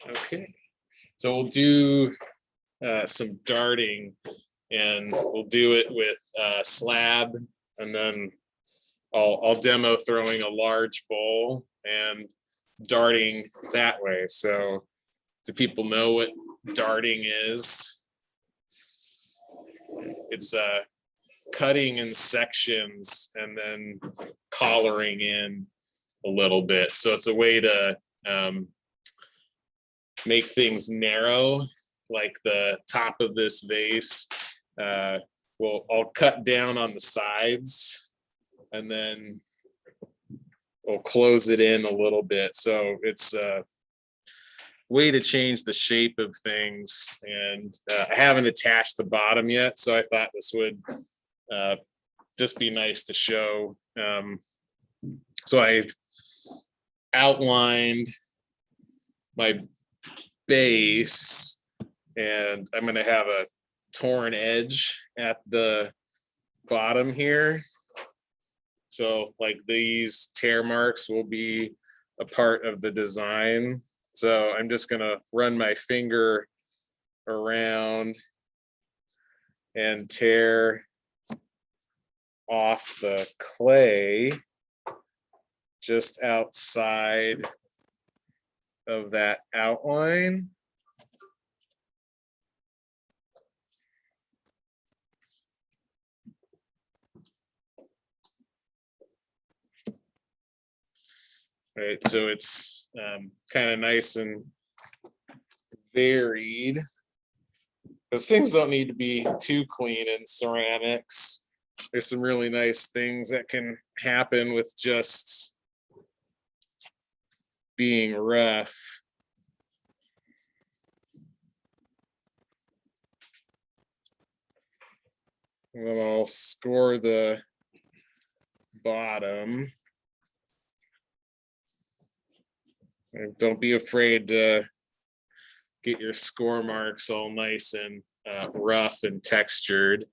Okay, so we'll do some darting, and we'll do it with slab, and then I'll demo throwing a large bowl and darting that way. So do people know what darting is? It's cutting in sections and then collaring in a little bit. So it's a way to make things narrow, like the top of this vase. I'll cut down on the sides, and then we'll close it in a little bit. So it's a way to change the shape of things. And I haven't attached the bottom yet, so I thought this would just be nice to show. So I outlined my base, and I'm going to have a torn edge at the bottom here. So like these tear marks will be a part of the design. So I'm just going to run my finger around and tear off the clay just outside of that outline. Right, so it's kind of nice and varied, because things don't need to be too clean in ceramics. There's some really nice things that can happen with just being rough. And then I'll score the bottom. And don't be afraid to get your score marks all nice and rough and textured.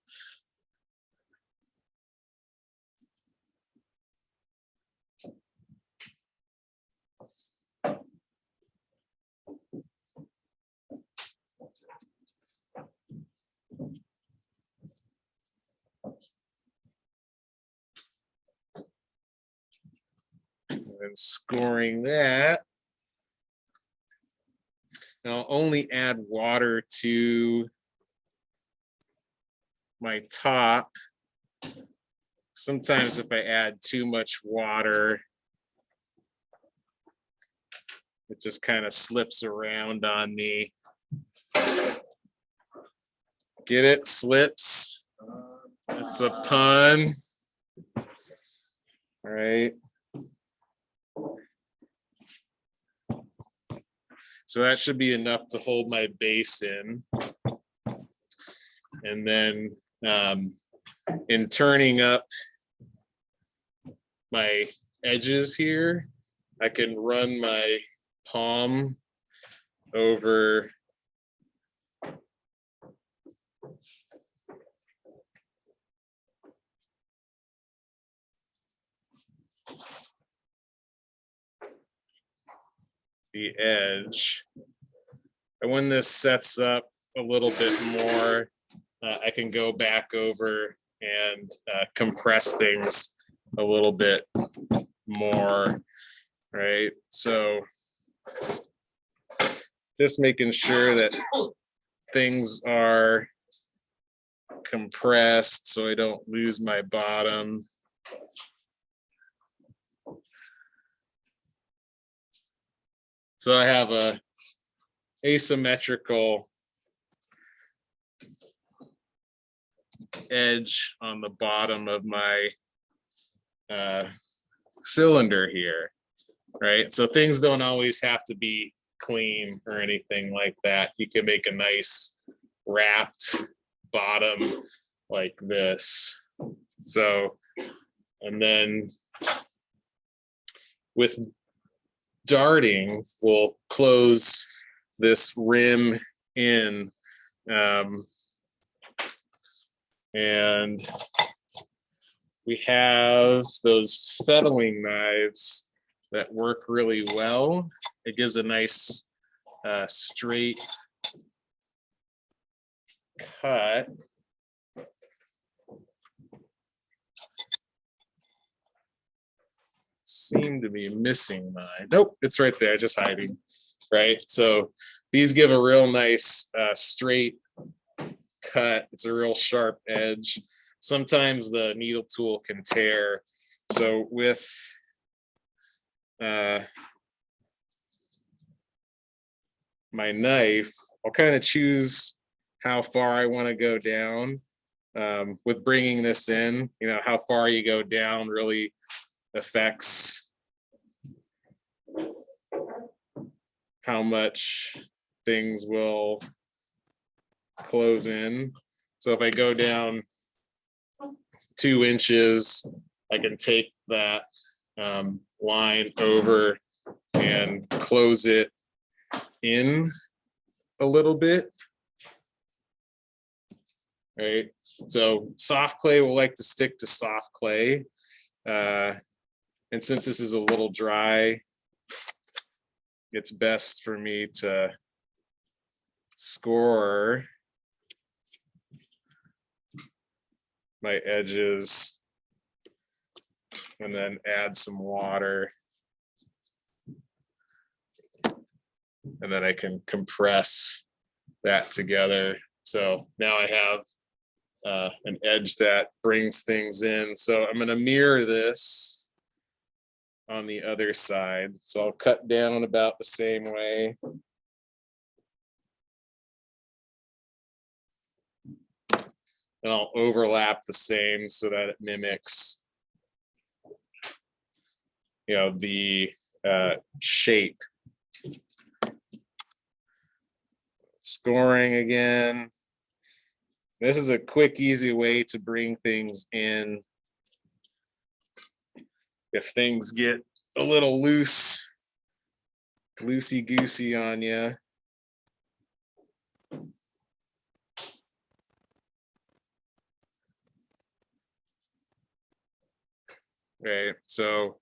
And scoring that. And I'll only add water to my top. Sometimes if I add too much water, it just kind of slips around on me. Get it? Slips. That's a pun. All right. So that should be enough to hold my base in. And then in turning up my edges here, I can run my palm over the edge. And when this sets up a little bit more, I can go back over and compress things a little bit more, right? So just making sure that things are compressed so I don't lose my bottom. So I have a asymmetrical edge on the bottom of my cylinder here, right? So things don't always have to be clean or anything like that. You can make a nice wrapped bottom like this. So, and then with darting, we'll close this rim in, and we have those fettling knives that work really well. It gives a nice straight cut. Seem to be missing mine. Nope, it's right there, just hiding. Right, so these give a real nice straight cut. It's a real sharp edge. Sometimes the needle tool can tear. So with my knife, I'll kind of choose how far I want to go down. With bringing this in, you know, how far you go down really affects how much things will close in. So if I go down 2 inches, I can take that line over and close it in a little bit. Right, so soft clay will like to stick to soft clay. And since this is a little dry, it's best for me to score my edges and then add some water. And then I can compress that together. So now I have an edge that brings things in. So I'm going to mirror this on the other side. So I'll cut down about the same way. And I'll overlap the same so that it mimics, you know, the shape. Scoring again. This is a quick, easy way to bring things in. If things get a little loosey-goosey on you. Right, so,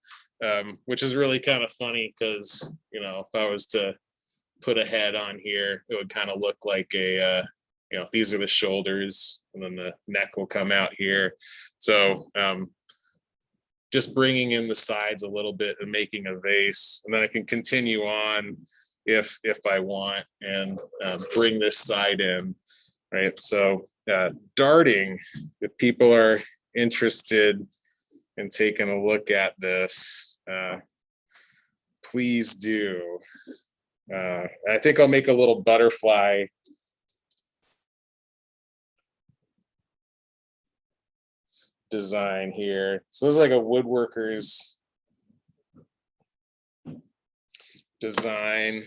which is really kind of funny because, you know, if I was to put a head on here, it would kind of look like a, you know, these are the shoulders and then the neck will come out here. So just bringing in the sides a little bit and making a vase, and then I can continue on if I want and bring this side in, right? So darting, if people are interested in taking a look at this, please do. I think I'll make a little butterfly design here. So this is like a woodworker's design,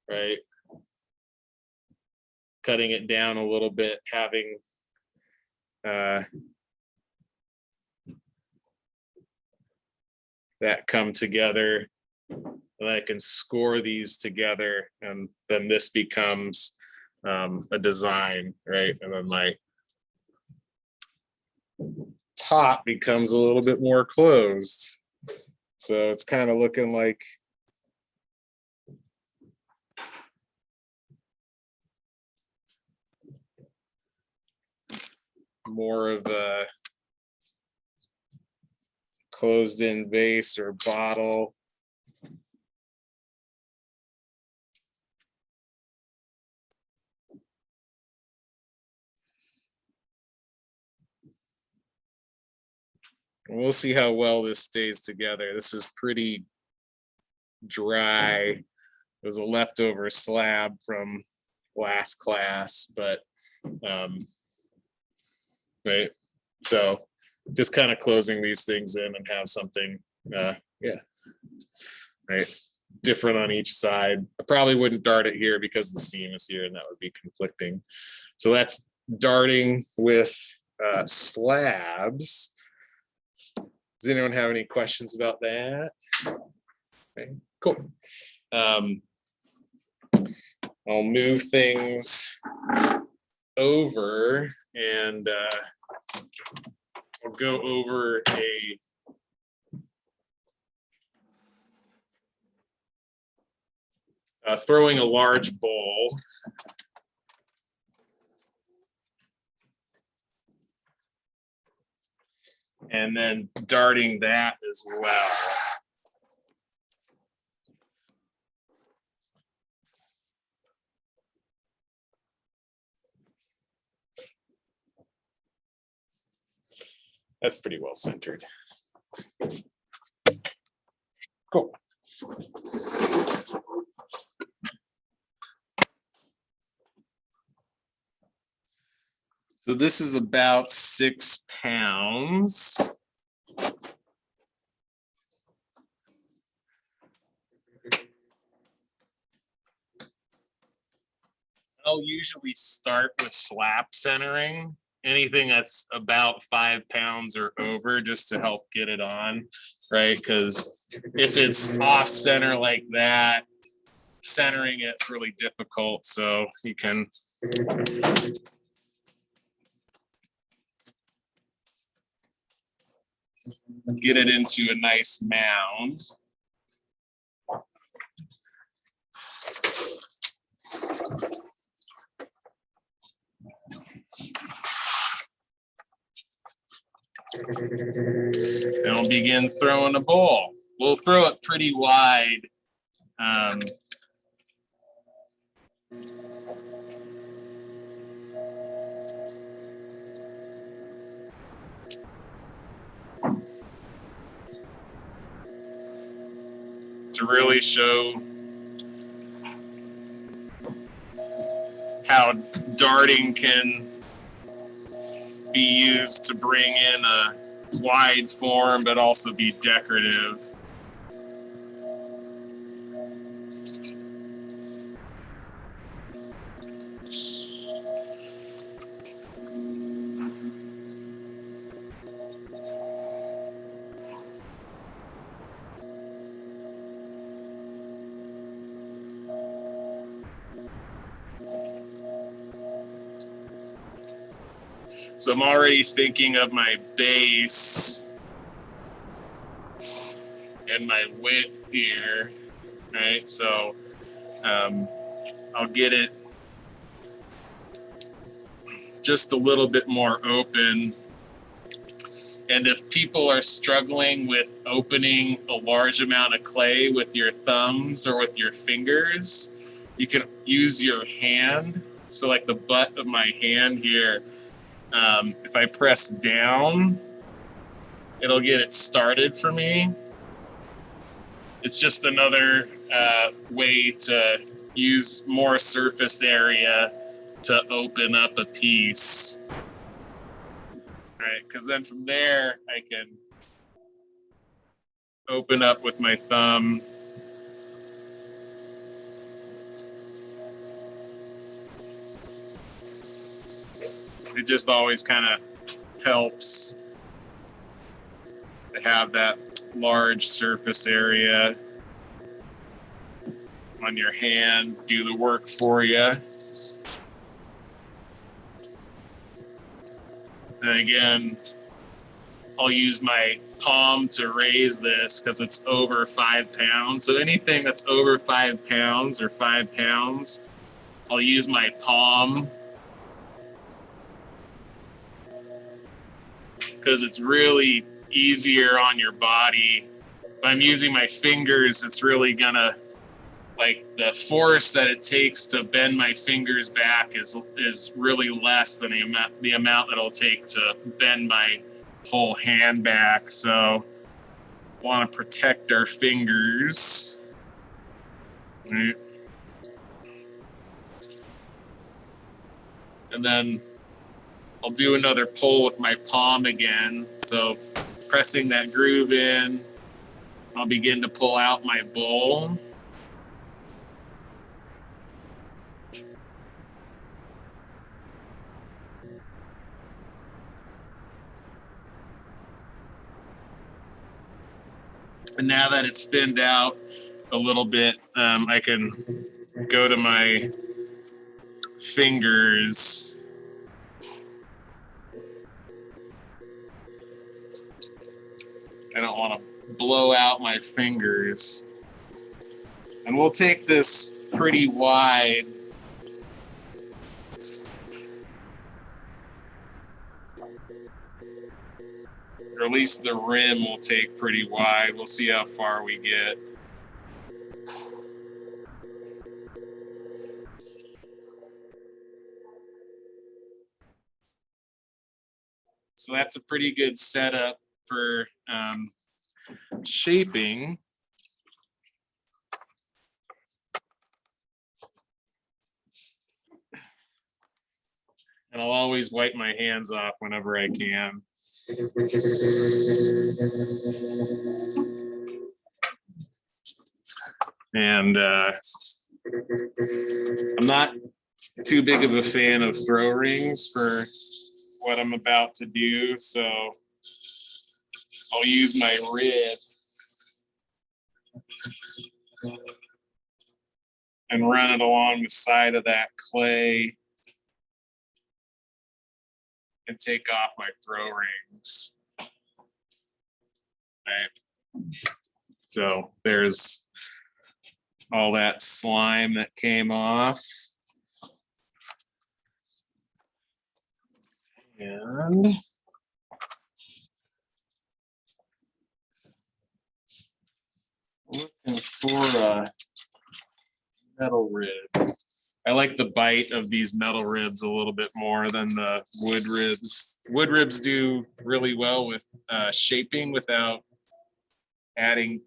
right? Cutting it down a little bit, having that come together, and I can score these together, and then this becomes a design, right? And then my top becomes a little bit more closed. So it's kind of looking like more of a closed in vase or bottle. We'll see how well this stays together. This is pretty dry. It was a leftover slab from last class, but right. So just kind of closing these things in and have something, yeah, right, different on each side. I probably wouldn't dart it here because the seam is here and that would be conflicting. So that's darting with slabs. Does anyone have any questions about that? Okay, cool. I'll move things over and I'll go over a throwing a large bowl. And then darting that as well. That's pretty well centered. Cool. So this is about 6 pounds. I'll usually start with slap centering, anything that's about 5 pounds or over, just to help get it on, right? Because if it's off center like that, centering it's really difficult. So you can get it into a nice mound. And we'll begin throwing a ball. We'll throw it pretty wide. To really show how darting can be used to bring in a wide form, but also be decorative. So I'm already thinking of my base and my width here, right? So I'll get it just a little bit more open. And if people are struggling with opening a large amount of clay with your thumbs or with your fingers, you can use your hand. So like the butt of my hand here, if I press down, it'll get it started for me. It's just another way to use more surface area to open up a piece. Right, because then from there, I can open up with my thumb. It just always kind of helps to have that large surface area on your hand do the work for you. And again, I'll use my palm to raise this because it's over 5 pounds. So anything that's over 5 pounds or 5 pounds, I'll use my palm because it's really easier on your body. If I'm using my fingers, it's really gonna, like, the force that it takes to bend my fingers back is really less than the amount that it'll take to bend my whole hand back. So want to protect our fingers. Right. And then I'll do another pull with my palm again. So pressing that groove in, I'll begin to pull out my bowl. And now that it's thinned out a little bit, I can go to my fingers. I don't want to blow out my fingers. And we'll take this pretty wide. Or at least the rim will take pretty wide. We'll see how far we get. So that's a pretty good setup for shaping. And I'll always wipe my hands off whenever I can. And I'm not too big of a fan of throw rings for what I'm about to do, so I'll use my rib and run it along the side of that clay and take off my throw rings. Right. So there's all that slime that came off. And looking for a metal rib. I like the bite of these metal ribs a little bit more than the wood ribs. Wood ribs do really well with shaping without adding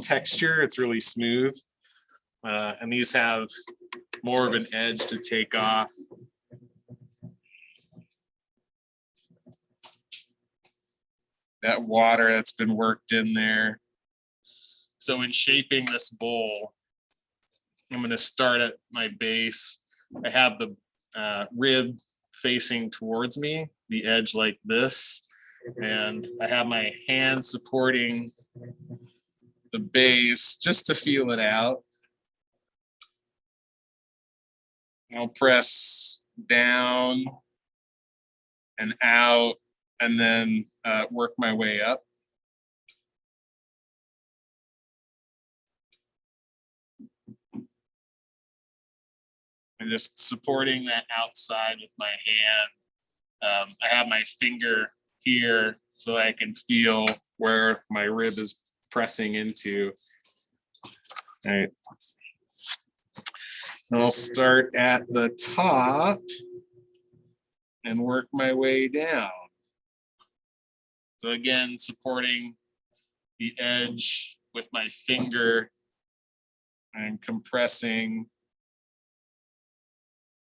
texture. It's really smooth. And these have more of an edge to take off. That water that's been worked in there. So in shaping this bowl, I'm going to start at my base. I have the rib facing towards me, the edge like this, and I have my hand supporting the base just to feel it out. I'll press down and out and then work my way up. And just supporting that outside with my hand. I have my finger here so I can feel where my rib is pressing into. All right. And I'll start at the top and work my way down. So again, supporting the edge with my finger and compressing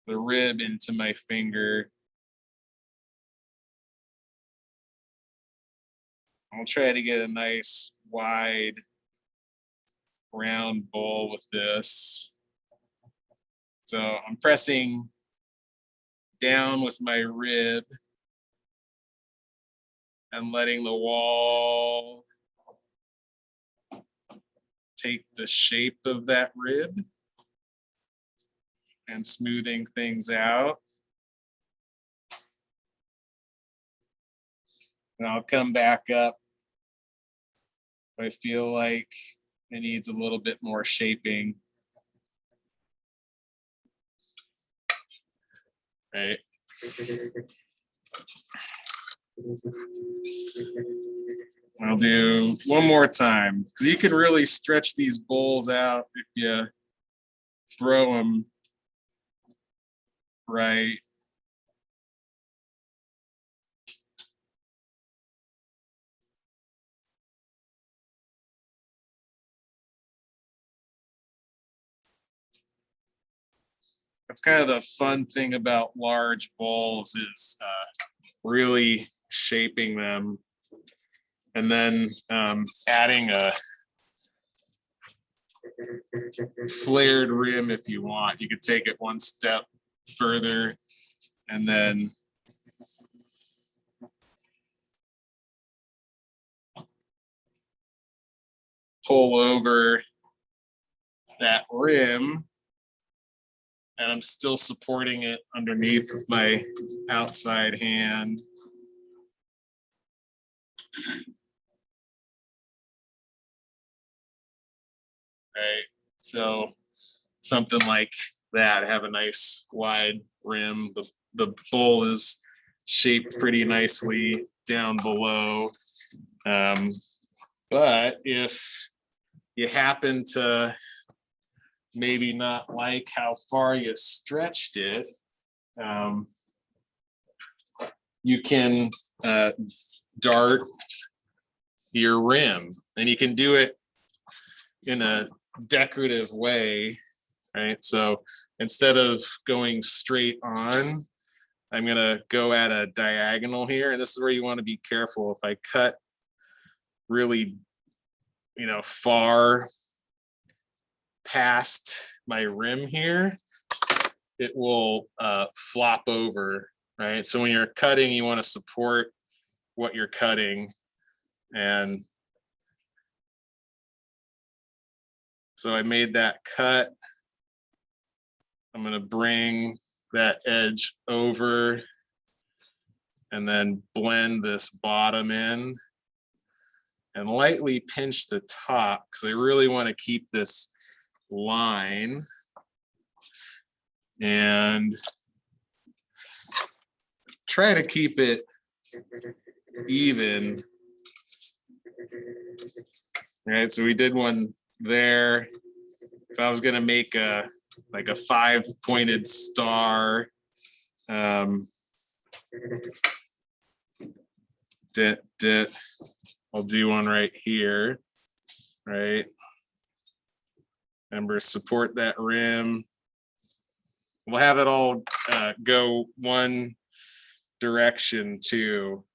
the rib into my finger. I'll try to get a nice wide round bowl with this. So I'm pressing down with my rib and letting the wall take the shape of that rib and smoothing things out. And I'll come back up if I feel like it needs a little bit more shaping. Right. I'll do one more time because you can really stretch these bowls out if you throw them right. That's kind of the fun thing about large bowls is really shaping them and then adding a flared rim if you want. You could take it one step further and then pull over that rim, and I'm still supporting it underneath with my outside hand. right? So something like that, have a nice wide rim. The bowl is shaped pretty nicely down below. But if you happen to maybe not like how far you stretched it, you can dart your rim, and you can do it in a decorative way, right? So instead of going straight on, I'm gonna go at a diagonal here, and this is where you want to be careful. If I cut really, far past my rim here, it will flop over, right? So when you're cutting, you want to support what you're cutting. And so I made that cut. I'm going to bring that edge over and then blend this bottom in and lightly pinch the top because I really want to keep this line. And try to keep it even. Right, so we did one there. If I was gonna make a 5-pointed star, I'll do one right here, right? Remember, support that rim. We'll have it all go one direction too,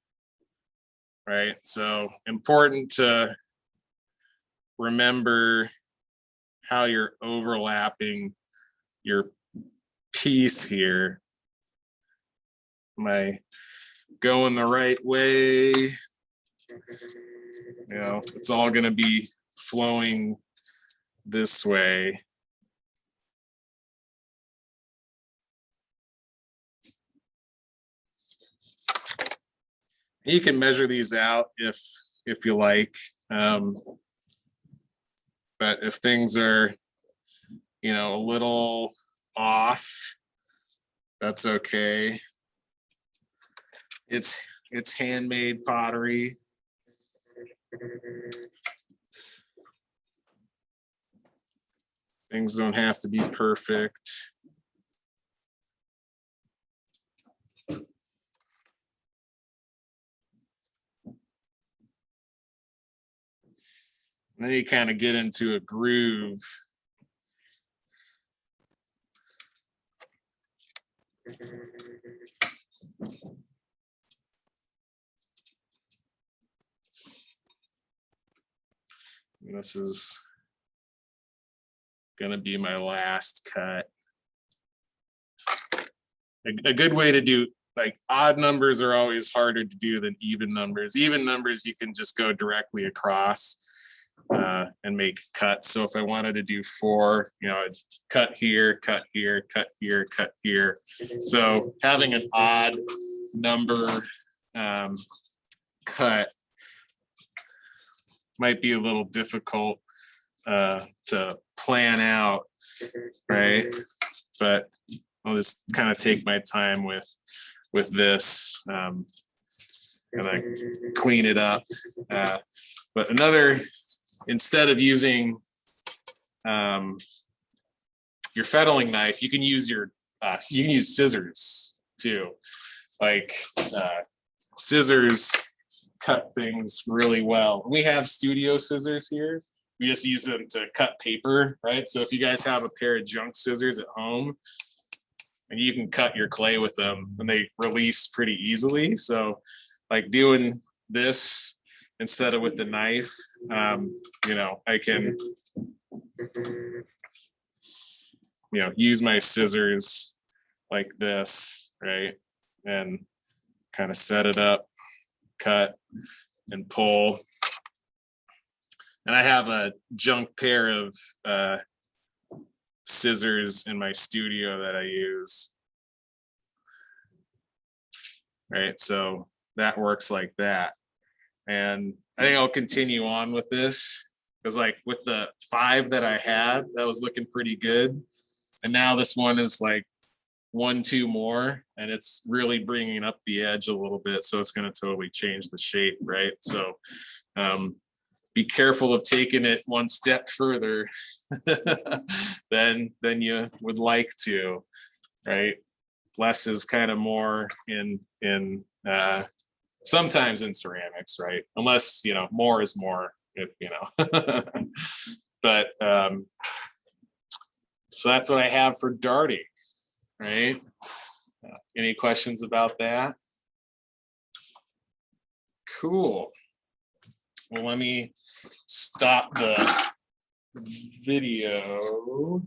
right? So important to remember how you're overlapping your piece here. Am I going the right way? It's all going to be flowing this way. You can measure these out if you like, but if things are, a little off, that's okay. It's handmade pottery. Things don't have to be perfect. Then you kind of get into a groove. And this is going to be my last cut. A good way to do, odd numbers are always harder to do than even numbers. Even numbers, you can just go directly across and make cuts. So if I wanted to do 4, I'd cut here, cut here, cut here, cut here. So having an odd number cut might be a little difficult to plan out, right? But I'll just kind of take my time with this and I clean it up. But instead of using your fettling knife, you can use scissors too. Scissors cut things really well. We have studio scissors here. We just use them to cut paper, right? So if you guys have a pair of junk scissors at home, and you can cut your clay with them, and they release pretty easily. So doing this instead of with the knife, I can, use my scissors like this, right? And kind of set it up, cut and pull. And I have a junk pair of scissors in my studio that I use. Right, so that works like that. And I think I'll continue on with this. Because like with the 5 that I had, that was looking pretty good. And now this one is like 1, 2 more, and it's really bringing up the edge a little bit. So it's going to totally change the shape, right? So be careful of taking it one step further than you would like to, right? Less is kind of more in sometimes in ceramics, right? Unless, you know, more is more, you know. But so that's what I have for darting, right? Any questions about that? Cool. Well, let me stop the video.